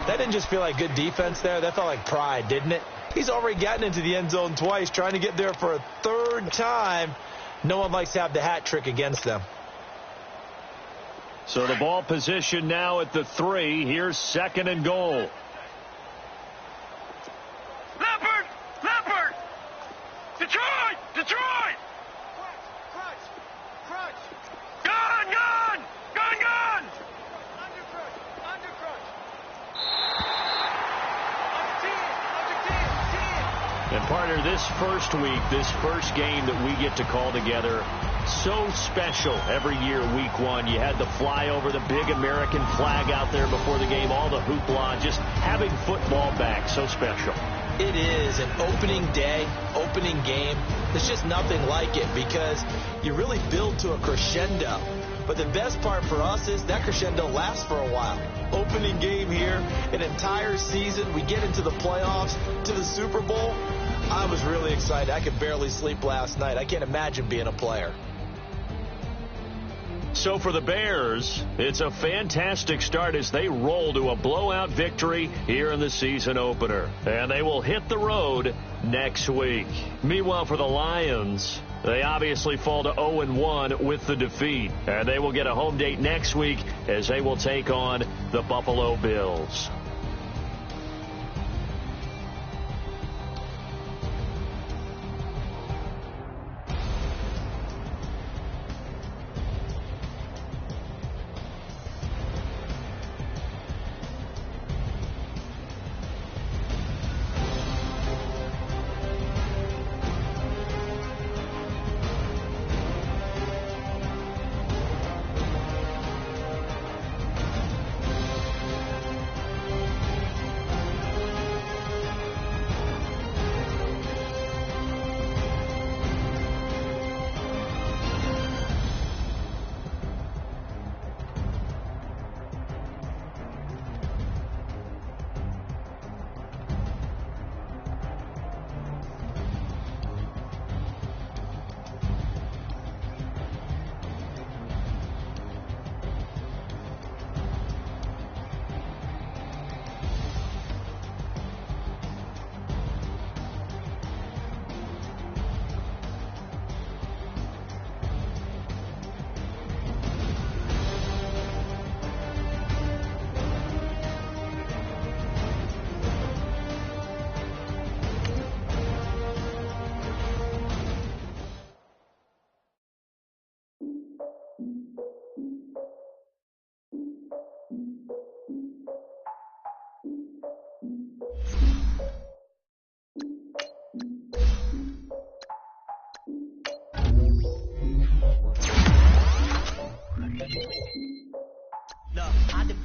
That didn't just feel like good defense there. That felt like pride, didn't it? He's already gotten into the end zone twice, trying to get there for a 3rd time. No one likes to have the hat trick against them. So the ball position now at the 3. Here's 2nd and goal. Leopard! Detroit! Crutch! Gun! Under crutch! And partner, this first week, this first game that we get to call together, so special every year, week 1. You had the flyover, the big American flag out there before the game, all the hoopla, just having football back, so special. It is an opening day, opening game. There's just nothing like it because you really build to a crescendo. But the best part for us is that crescendo lasts for a while. Opening game here, an entire season. We get into the playoffs, to the Super Bowl. I was really excited. I could barely sleep last night. I can't imagine being a player. So for the Bears, it's a fantastic start as they roll to a blowout victory here in the season opener. And they will hit the road next week. Meanwhile, for the Lions, they obviously fall to 0-1 with the defeat. And they will get a home date next week as they will take on the Buffalo Bills.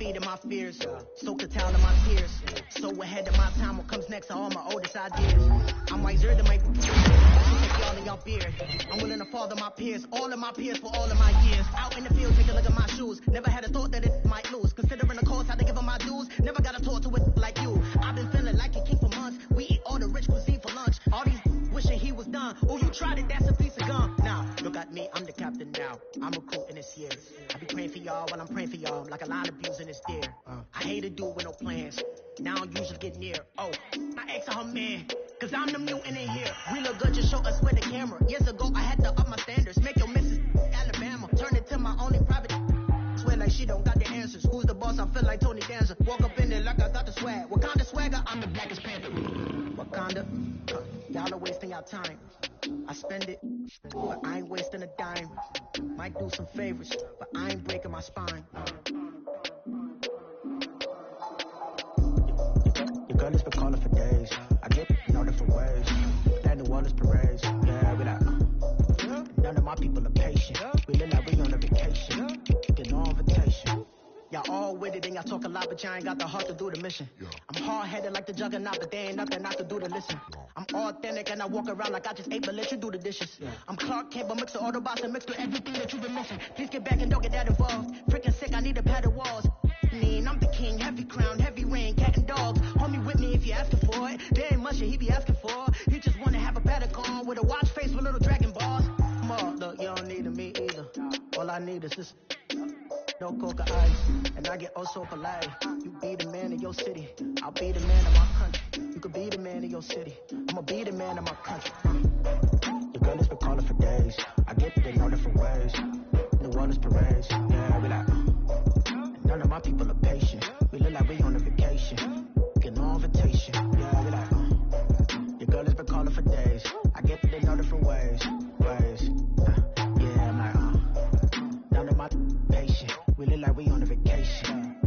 defeated my fears, so curtailed in my tears. So ahead of my time, what comes next are all my oldest ideas. I'm wiser than my take all of y'all beard. I'm willing to father my peers, all of my peers for all of my years. Out in the field, take a look at my shoes. Never had a thought that it might lose. Considering the cost, I had to give them my dues. Never got a talk to it like you. I've been feeling like a king for months. We eat all the rich cuisine for lunch. All these wishing he was done. Oh, you tried it, that's a piece of gum. Now, look at me, I'm the captain now. I'm recruiting this year. I be praying for y'all while I'm praying for y'all. Like a line of abusing this deer. I hate a dude with no plans. Now I usually get near. Oh, my ex and her man. Cause I'm the mutant in here. We look good, just show us with the camera. Years ago, I had to up my standards. Make your missus Alabama. Turn it to my only private. Swear like she don't got the answers. Who's the boss? I feel like Tony Danza. Walk up in there like I got the swag. Wakanda swagger, I'm the blackest panther. Wakanda, y'all are wasting your time. I spend it, but I ain't wasting a dime. Might do some favors, but I ain't breaking my spine. Your girl has been calling for days. I get in all different ways. That New Orleans parades. Yeah, we like, none of my people are patient. We look like we on a vacation. Get no invitation. Y'all all with it and y'all talk a lot, but y'all I ain't got the heart to do the mission. I'm hard-headed like the juggernaut, but there ain't nothing I can do to listen. I'm authentic and I walk around like I just ate, but let you do the dishes. I'm Clark Kent, but mix the Autobots and mix with everything that you've been missing. Please get back and don't get that involved. Freaking sick, I need a pad of walls. I'm the king, heavy crown, heavy rain, cat and dogs. Homie with me if you're asking for it. There ain't much that he be asking for. He just wanna have a paddock on with a watch face with little dragon balls. Look, you don't need me either. All I need is this. No coca ice, and I get oh so polite. You be the man of your city, I'll be the man of my country. You could be the man of your city, I'ma be the man of my country. Your girl has been calling for days. I get it in all different ways. New Orleans parades, yeah, we like. None of my people are patient. We look like we on a vacation. Get no invitation, yeah, we like. Your girl has been calling for days. I get it in all different ways. Yeah, I'm like, none of my patient. We look like we on a vacation.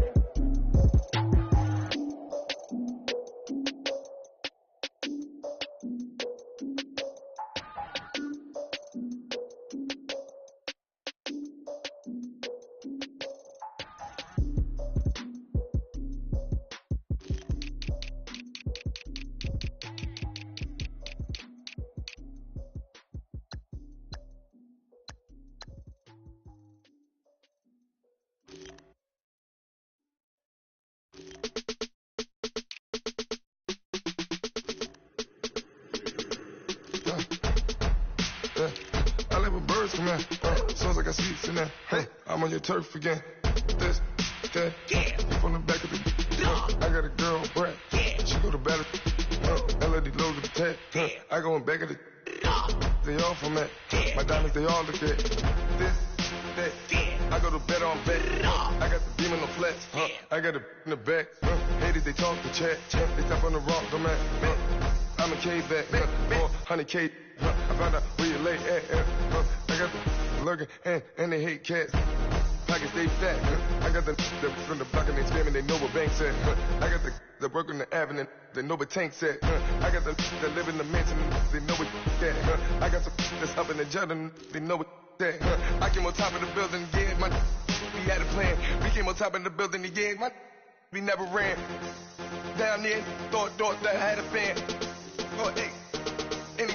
I live with birds from there. Sounds like I see it in there. Hey, I'm on your turf again. This, that, you from the back of the. I got a girl, Brad. She go to battle. LED logo the tag. I go in back of the. They all from that. My diamonds, they all look at. This, that. I go to bed on bed. I got the demon on flats. I got it in the back. Haters, they talk to chat. They step on the rock, I'm at. I'm a K back. 400K. I found out where you lay at. I got the lurking and they hate cats. Pockets stay fat. I got the from the block and they spamming, they know what banks at. I got the work on the avenue, they know what tanks at. I got the that live in the mansion, they know what that. I got the that's up in the Jordan, they know what that. I came on top of the building, yeah, my we had a plan. We came on top of the building, yeah, my we never ran. Down there, thought that I had a fan. Oh, hey, any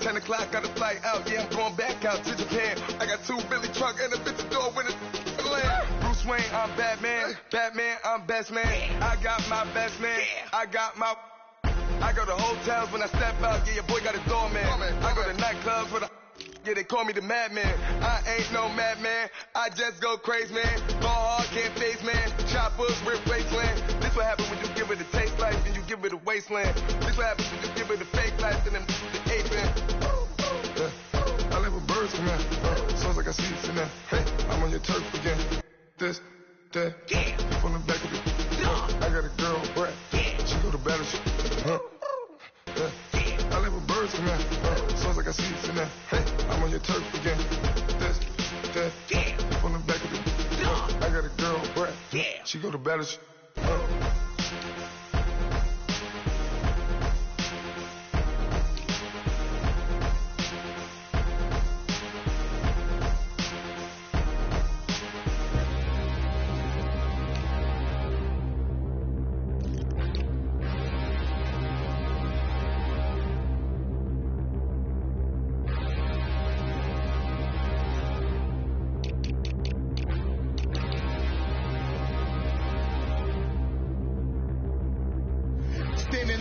10 o'clock, got a flight out, yeah, I'm going back out to Japan. I got 2 Billy truck and a bitch door with a land. Bruce Wayne, I'm Batman. Batman, I'm best man. I got my best man. I go to hotels when I step out, yeah, your boy got a doorman. I go to nightclubs with a, yeah, they call me the madman. I ain't no madman, I just go crazy, man. Go hard, can't face, man. Choppers, rip wasteland. This what happens when you give it a taste life and you give it a wasteland. This what happens when you give it a fake life and then the ape man. I live with birds from there. Sounds like I see it in there. Hey, I'm on your turf again. This, that, you from the back of the. I got a girl, Brad. She go to battle. I live with birds from there. Sounds like I see it in there. Hey, I'm on your turf again. This, that, you from the back of the. I got a girl, Brad. She go to battle.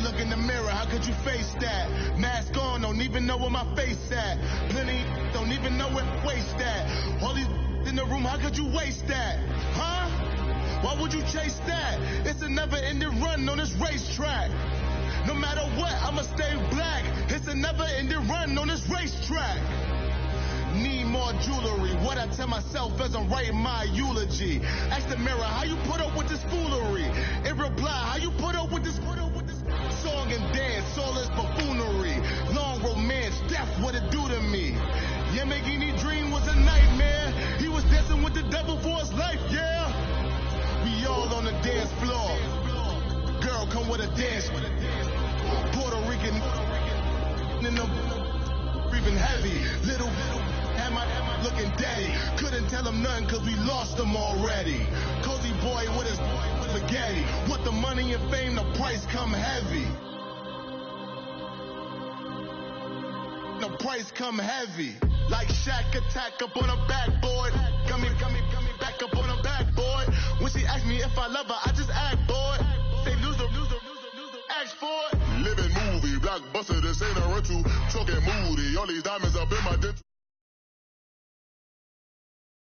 Look in the mirror, how could you face that? Mask on, don't even know where my face at. Plenty don't even know where waste at. All these in the room, how could you waste that? Huh? Why would you chase that? It's a never-ending run on this racetrack. No matter what, I'ma stay black. It's a never-ending run on this racetrack. Need more jewelry, what I tell myself as I'm writing my eulogy. Ask the mirror, how you put up with this foolery? In reply, how you put up with this song and dance, all this buffoonery. Long romance, death, what it do to me? Yamagini dream was a nightmare. He was dancing with the devil for his life, yeah. We all on the dance floor. Girl, come with a dance. Puerto Rican in the breathing heavy. Little am I looking daddy. Couldn't tell him nothing cause we lost him already. Cozy boy with his spaghetti. Want the money and fame, the price come heavy. The price come heavy. Like Shaq attack up on a backboard. Gummy, back up on a backboard. When she asked me if I love her, I just act bored. Say loser, ask for it. Living movie, blockbuster, this ain't a rental. Talking moody, all these diamonds up in